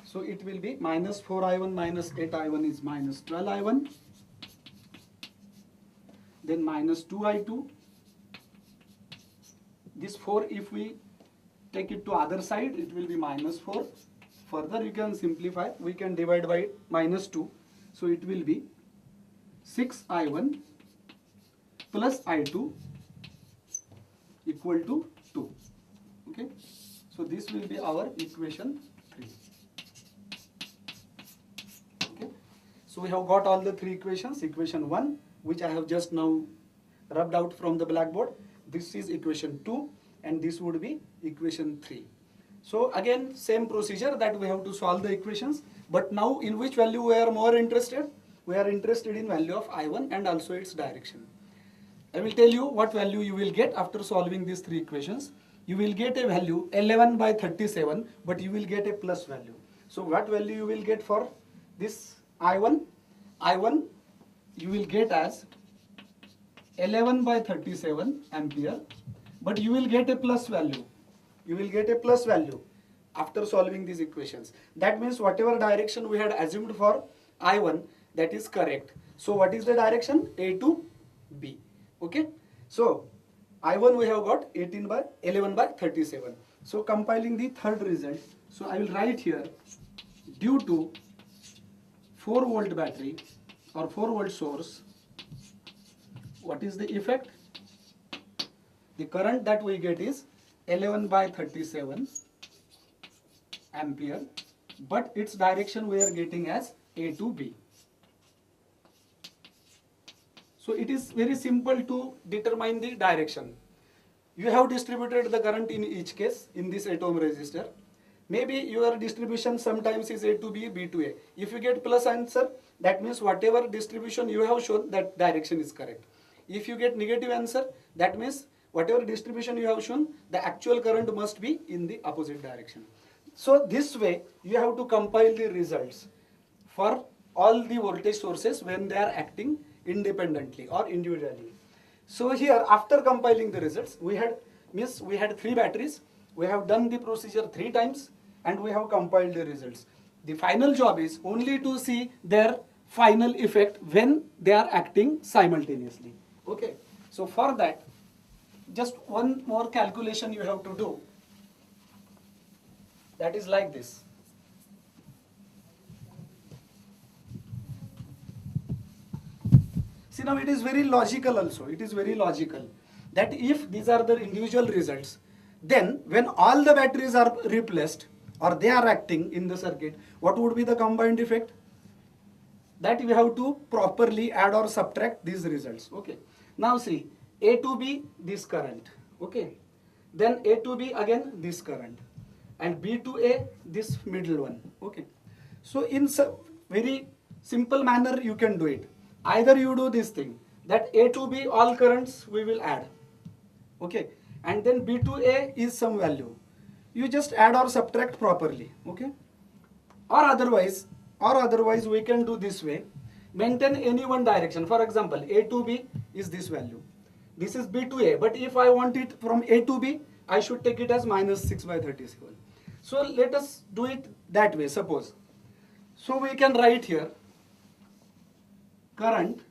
So it will be minus 4I1 minus 8I1 is minus 12I1. Then minus 2I2. This 4, if we take it to other side, it will be minus 4. Further you can simplify, we can divide by minus 2. So it will be 6I1 plus I2 equal to 2. Okay. So this will be our equation 3. Okay. So we have got all the 3 equations. Equation 1, which I have just now rubbed out from the blackboard. This is equation 2 and this would be equation 3. So again same procedure that we have to solve the equations, but now in which value we are more interested? We are interested in value of I1 and also its direction. I will tell you what value you will get after solving these 3 equations. You will get a value 11 by 37, but you will get a plus value. So what value you will get for this I1? I1 you will get as 11 by 37 ampere, but you will get a plus value. You will get a plus value after solving these equations. That means whatever direction we had assumed for I1, that is correct. So what is the direction? A to B. Okay. So I1 we have got 11 by 37. So compiling the third result. So I will write here, due to 4 volt battery or 4 volt source, what is the effect? The current that we get is 11 by 37 ampere, but its direction we are getting as A to B. So it is very simple to determine the direction. You have distributed the current in each case in this 8 ohm resistor. Maybe your distribution sometimes is A to B, B to A. If you get plus answer, that means whatever distribution you have shown, that direction is correct. If you get negative answer, that means whatever distribution you have shown, the actual current must be in the opposite direction. So this way you have to compile the results for all the voltage sources when they are acting independently or individually. So here after compiling the results, we had 3 batteries. We have done the procedure 3 times and we have compiled the results. The final job is only to see their final effect when they are acting simultaneously. Okay. So for that, just one more calculation you have to do. That is like this. See, now it is very logical also. It is very logical that if these are the individual results, then when all the batteries are replaced or they are acting in the circuit, what would be the combined effect? That we have to properly add or subtract these results. Okay. Now see, A to B, this current. Okay. Then A to B again, this current. And B to A, this middle one. Okay. So in some very simple manner you can do it. Either you do this thing, that A to B all currents we will add. Okay. And then B to A is some value. You just add or subtract properly. Okay. Or otherwise we can do this way. Maintain any one direction. For example, A to B is this value. This is B to A. But if I want it from A to B, I should take it as minus 6 by 37. So let us do it that way, suppose. So we can write here, current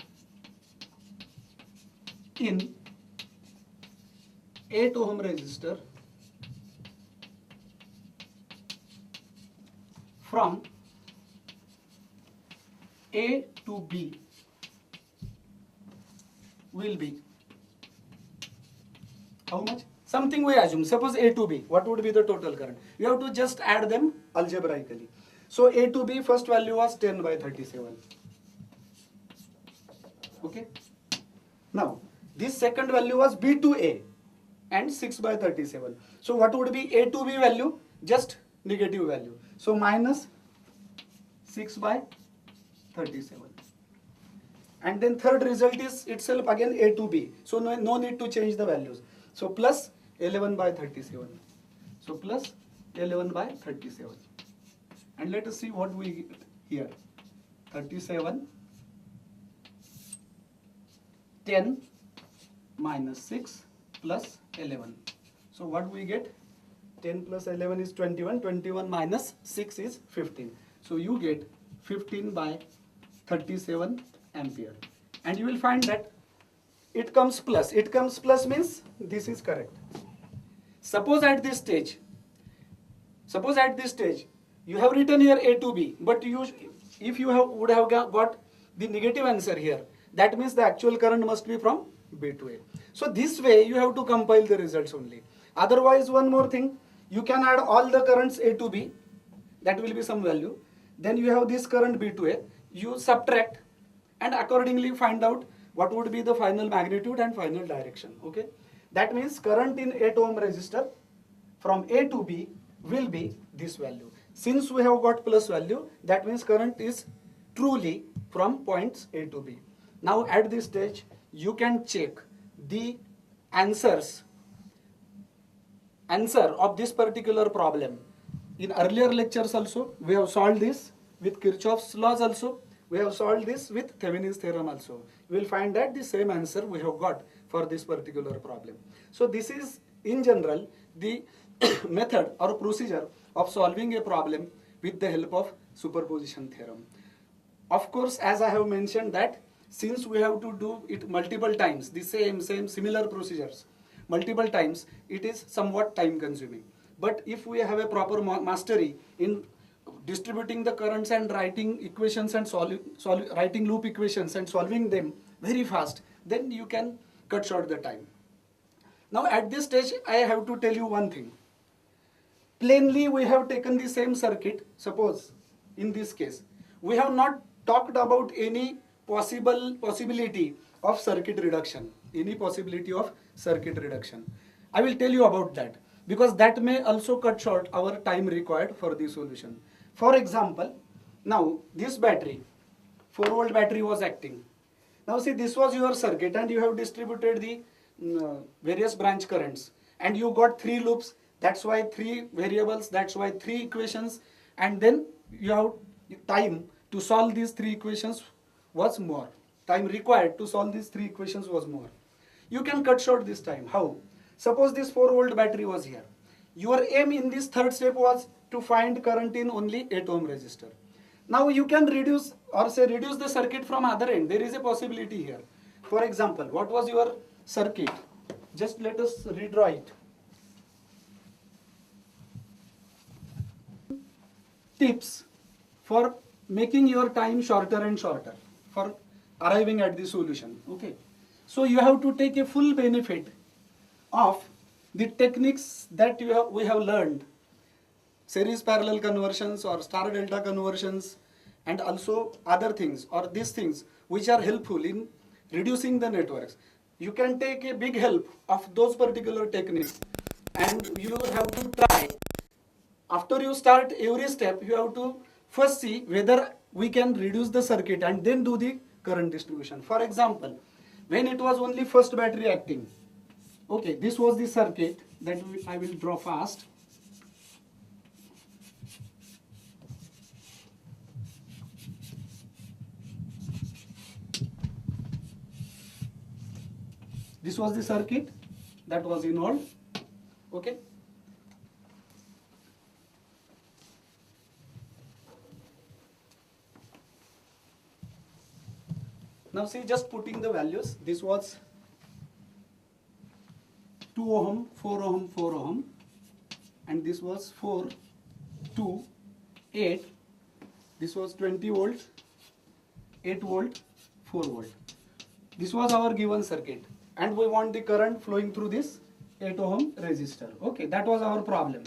in 8 ohm resistor from A to B will be how much? Something we assume. Suppose A to B. What would be the total current? You have to just add them algebraically. So A to B first value was 10 by 37. Okay. Now this second value was B to A and 6 by 37. So what would be A to B value? Just negative value. So minus 6 by 37. And then third result is itself again A to B. So no need to change the values. So plus 11 by 37. So plus 11 by 37. And let us see what we get here. 37, 10 minus 6 plus 11. So what we get? 10 plus 11 is 21. 21 minus 6 is 15. So you get 15 by 37 ampere. And you will find that it comes plus. It comes plus means this is correct. Suppose at this stage you have written here A to B, but if you would have got the negative answer here, that means the actual current must be from B to A. So this way you have to compile the results only. Otherwise, one more thing, you can add all the currents A to B, that will be some value. Then you have this current B to A, you subtract and accordingly find out what would be the final magnitude and final direction. Okay, that means current in 8 ohm resistor from A to B will be this value. Since we have got plus value, that means current is truly from points A to B. Now at this stage you can check the answer of this particular problem. In earlier lectures also we have solved this with Kirchhoff's laws also. We have solved this with Thevenin's theorem also. You will find that the same answer we have got for this particular problem. So this is in general the method or procedure of solving a problem with the help of superposition theorem. Of course, as I have mentioned that since we have to do it multiple times, the same similar procedures multiple times, it is somewhat time consuming. But if we have a proper mastery in distributing the currents and writing equations and writing loop equations and solving them very fast, then you can cut short the time. Now at this stage I have to tell you one thing. Plainly we have taken the same circuit. Suppose in this case we have not talked about any possibility of circuit reduction. I will tell you about that, because that may also cut short our time required for the solution. For example, now this battery, 4-volt battery was acting. Now see, this was your circuit and you have distributed the various branch currents and you got 3 loops. That's why 3 variables, that's why 3 equations, and then you have time to solve these 3 equations was more. Time required to solve these 3 equations was more. You can cut short this time. How? Suppose this 4-volt battery was here. Your aim in this third step was to find current in only 8 ohm resistor. Now you can reduce the circuit from other end. There is a possibility here. For example, what was your circuit? Just let us redraw it. Tips for making your time shorter and shorter for arriving at the solution. Okay. So you have to take a full benefit of the techniques that we have learned, series parallel conversions or star delta conversions, and also other things or these things which are helpful in reducing the networks. You can take a big help of those particular techniques and you have to try. After you start every step, you have to first see whether we can reduce the circuit and then do the current distribution. For example, when it was only first battery acting, okay, this was the circuit that I will draw fast. This was the circuit that was involved. Okay. Now see, just putting the values, this was 2 ohm, 4 ohm, 4 ohm, and this was 4, 2, 8, this was 20 volts, 8 volt, 4 volt. This was our given circuit, and we want the current flowing through this 8 ohm resistor. Okay, that was our problem.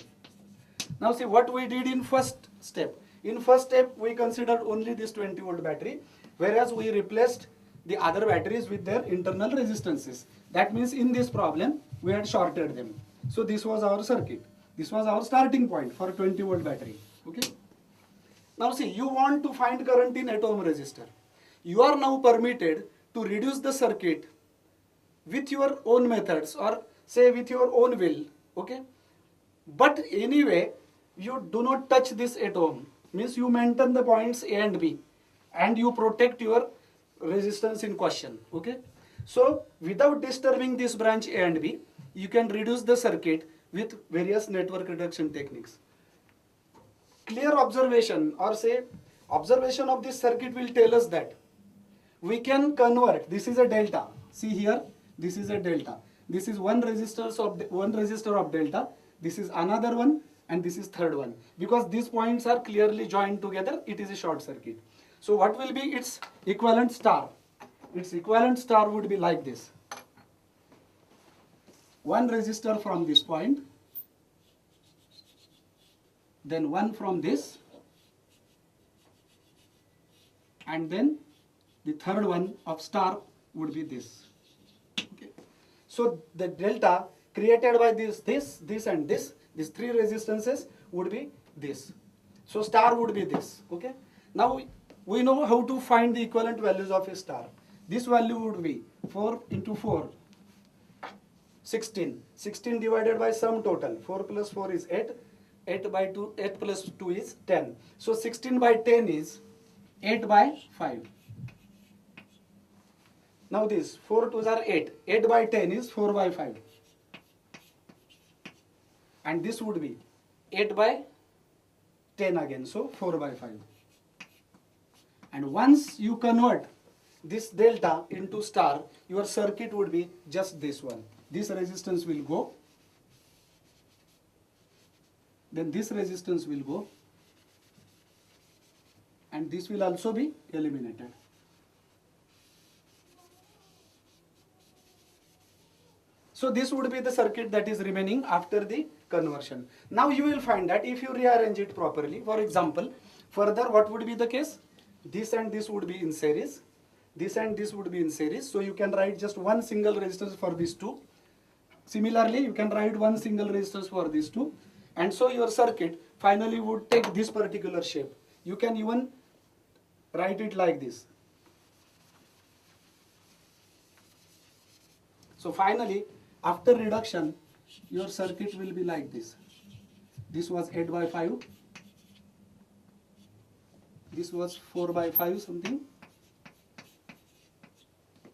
Now see what we did in first step. In first step, we considered only this 20 volt battery, whereas we replaced the other batteries with their internal resistances. That means in this problem, we had shorted them. So this was our circuit. This was our starting point for 20 volt battery. Okay. Now see, you want to find current in 8 ohm resistor. You are now permitted to reduce the circuit with your own methods, or say with your own will. Okay. But anyway, you do not touch this 8 ohm. Means you maintain the points A and B, and you protect your resistance in question. Okay. So without disturbing this branch A and B, you can reduce the circuit with various network reduction techniques. Clear observation, or say observation of this circuit, will tell us that we can convert. This is a delta. See here, this is a delta. This is one resistor of delta. This is another one, and this is third one. Because these points are clearly joined together, it is a short circuit. So what will be its equivalent star? Its equivalent star would be like this. One resistor from this point, then one from this, and then the third one of star would be this. Okay. So the delta created by this and this, these three resistances would be this. So star would be this. Okay. Now we know how to find the equivalent values of a star. This value would be 4 into 4, 16. 16 divided by sum total. 4 plus 4 is 8. 8 plus 2 is 10. So 16 by 10 is 8 by 5. Now this 4 2s are 8. 8 by 10 is 4 by 5. And this would be 8 by 10 again. So 4 by 5. And once you convert this delta into star, your circuit would be just this one. This resistance will go. Then this resistance will go. And this will also be eliminated. So this would be the circuit that is remaining after the conversion. Now you will find that if you rearrange it properly, for example, further what would be the case? This and this would be in series. This and this would be in series. So you can write just one single resistance for these two. Similarly, you can write one single resistance for these two. And so your circuit finally would take this particular shape. You can even write it like this. So finally, after reduction, your circuit will be like this. This was 8 by 5. This was 4 by 5 something.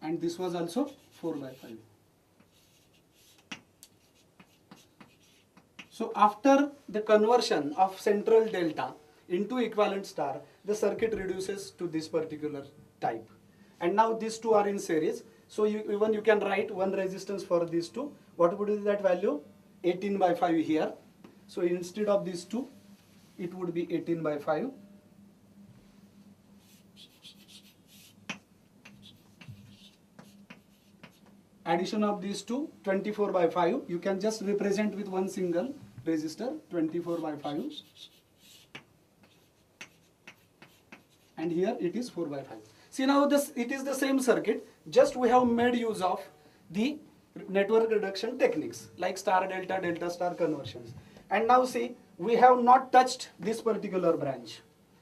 And this was also 4 by 5. So after the conversion of central delta into equivalent star, the circuit reduces to this particular type. And now these two are in series. So you can write one resistance for these two. What would be that value? 18 by 5 here. So instead of these two, it would be 18 by 5. Addition of these two, 24 by 5. You can just represent with one single resistor, 24 by 5. And here it is 4 by 5. See now it is the same circuit, just we have made use of the network reduction techniques like star delta, delta star conversions. And now see, we have not touched this particular branch.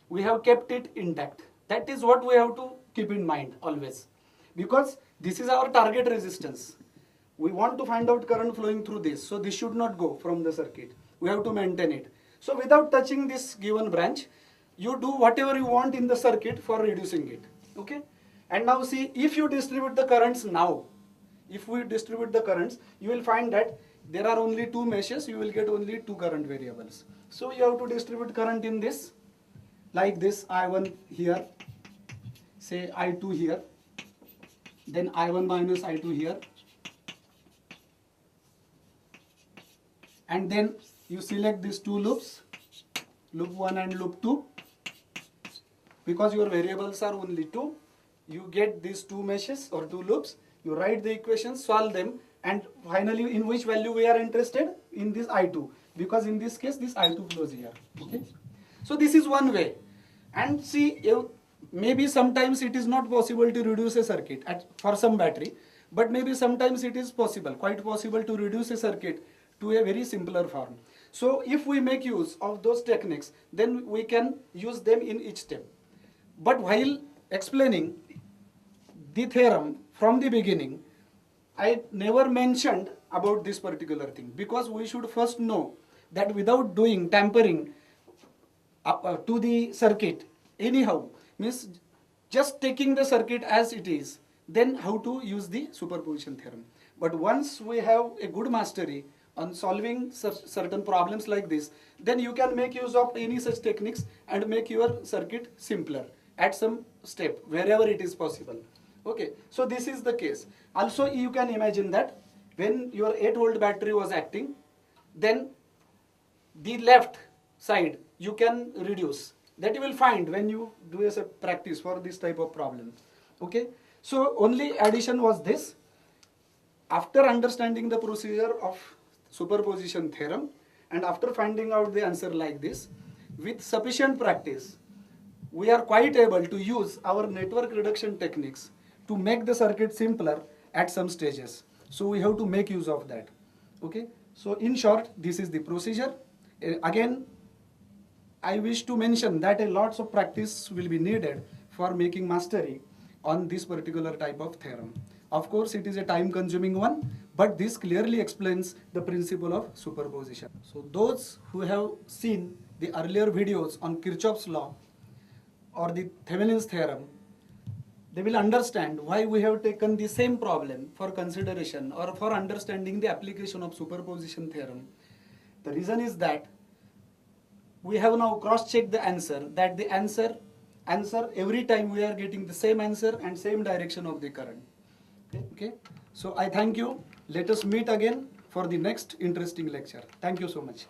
We have kept it intact. That is what we have to keep in mind always. Because this is our target resistance. We want to find out current flowing through this. So this should not go from the circuit. We have to maintain it. So without touching this given branch, you do whatever you want in the circuit for reducing it. Okay? And now see, if you distribute the currents now, if we distribute the currents, you will find that there are only two meshes, you will get only two current variables. So you have to distribute current in this, like this, I1 here, say I2 here, then I1 minus I2 here, and then you select these two loops, loop 1 and loop 2, because your variables are only two. you get these two meshes or two loops, you write the equations, solve them, and finally in which value we are interested? In this I2, because in this case this I2 flows here. Okay, so this is one way. And see, maybe sometimes it is not possible to reduce a circuit for some battery, but maybe sometimes it is possible, quite possible, to reduce a circuit to a very simpler form. So if we make use of those techniques, then we can use them in each step. But while explaining the theorem from the beginning, I never mentioned about this particular thing, because we should first know that without doing tampering to the circuit anyhow, means just taking the circuit as it is, then how to use the superposition theorem. But once we have a good mastery on solving certain problems like this, then you can make use of any such techniques and make your circuit simpler at some step wherever it is possible. Okay, so this is the case. Also, you can imagine that when your 8-volt battery was acting, then the left side you can reduce. That you will find when you do as a practice for this type of problem. Okay, so only addition was this. After understanding the procedure of superposition theorem and after finding out the answer like this, with sufficient practice, we are quite able to use our network reduction techniques to make the circuit simpler at some stages. So we have to make use of that. Okay, so in short, this is the procedure. Again, I wish to mention that a lots of practice will be needed for making mastery on this particular type of theorem. Of course, it is a time-consuming one, but this clearly explains the principle of superposition. So those who have seen the earlier videos on Kirchhoff's law or the Thevenin's theorem, they will understand why we have taken the same problem for consideration or for understanding the application of superposition theorem. The reason is that we have now cross-checked the answer, that the answer every time we are getting the same answer and same direction of the current. Okay, so I thank you. Let us meet again for the next interesting lecture. Thank you so much.